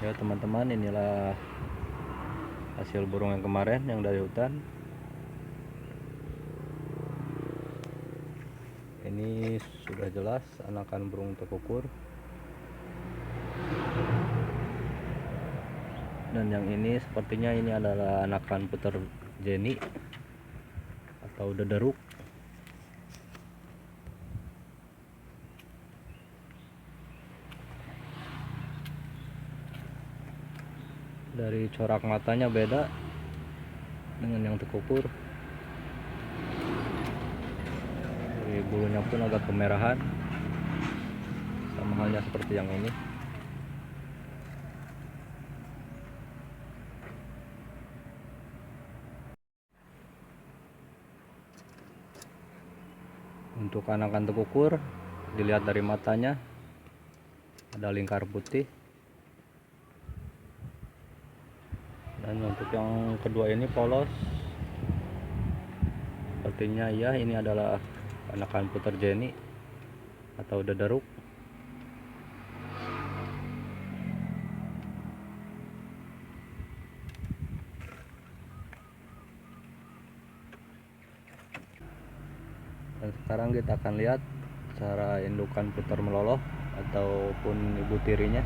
Ya teman-teman, inilah hasil burung yang kemarin yang dari hutan. Ini sudah jelas anakan burung tekukur. Dan yang ini sepertinya ini adalah anakan puter geni atau dederuk. Dari corak matanya beda dengan yang tekukur. Dari bulunya pun agak kemerahan, sama halnya seperti yang ini. Untuk anakan tekukur, dilihat dari matanya ada lingkar putih. Dan untuk yang kedua ini polos. Sepertinya ya, ini adalah anakan puter geni atau dederuk. Dan sekarang kita akan lihat cara indukan putar meloloh ataupun ibu tirinya.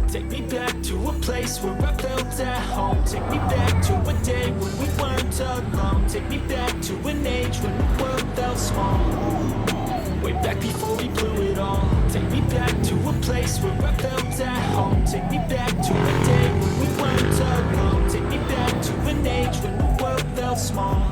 Take me back to a place where I felt at home. Take me back to a day when we weren't alone. Take me back to an age when the world felt small. Way back before we blew it all. Take me back to a place where I felt at home. Take me back to a day when we weren't alone. Take me back to an age when the world felt small.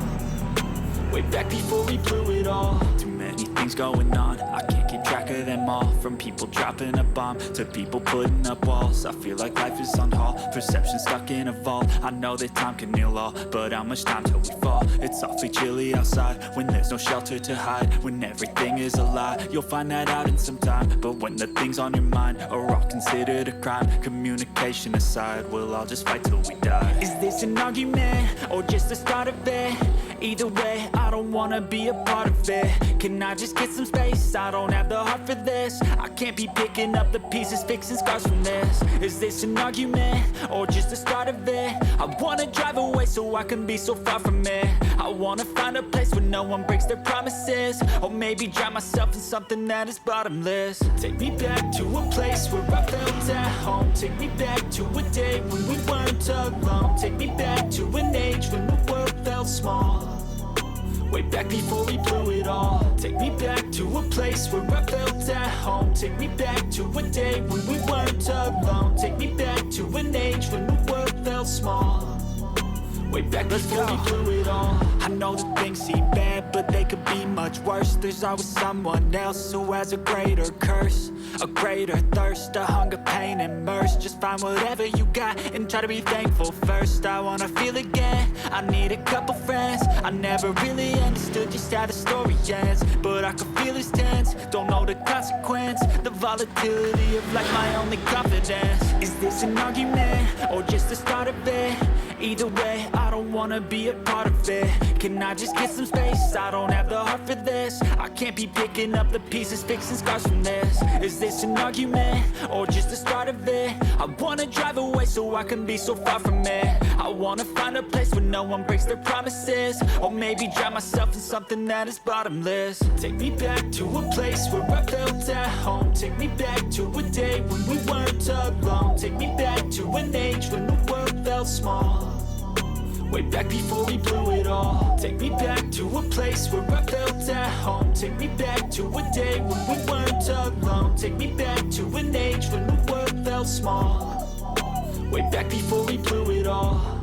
Way back before we blew it all. Too many things going on, I can't keep track of them all. From people dropping a bomb to people putting up walls. I feel like life is on hold, perception stuck in a vault. I know that time can heal all, but how much time till we fall? It's awfully chilly outside, when there's no shelter to hide. When everything is a lie, you'll find that out in some time. But when the things on your mind are all considered a crime, communication aside, we'll all just fight till we die. Is this an argument, or just the start of it? Either way, I don't wanna be a part of it. Can I just get some space? I don't have the heart for this. I can't be picking up the pieces, fixing scars from this. Is this an argument, or just the start of it? I wanna drive away so I can be so far from it. I wanna find a place where no one breaks their promises. Or maybe drown myself in something that is bottomless. Take me back to a place where I felt at home. Take me back to a day when we weren't alone. Take me back to an age when the world felt small. Way back before we blew it all. Take me back to a place where I felt at home. Take me back to a day when we weren't alone. Take me back to an age when the world felt small. Way back before we blew it all. I know that things seem bad, but they could be much worse. There's always someone else who has a greater curse, a greater thirst, a hunger, pain, and mercy. Just find whatever you got and try to be thankful first. I wanna feel again, I need a couple friends. I never really understood just how the story ends, but I can feel it's tense, don't know the consequence. The volatility of life, my only confidence. Is this an argument, or just the start of it? Either way, I don't wanna be a part of it. Can I just get some space? I don't have the heart for this. I can't be picking up the pieces, fixing scars from this. Is this an argument, or just the start of it? I wanna drive away so I can be so far from it. I wanna find a place where no one breaks their promises. Or maybe drown myself in something that is bottomless. Take me back to a place where I felt at home. Take me back to a day when we weren't alone. Take me back to an age when the world felt small. Way back before we blew it all. Take me back to a place where I felt at home. Take me back to a day when we weren't alone. Take me back to an age when the world felt small. Way back before we blew it all.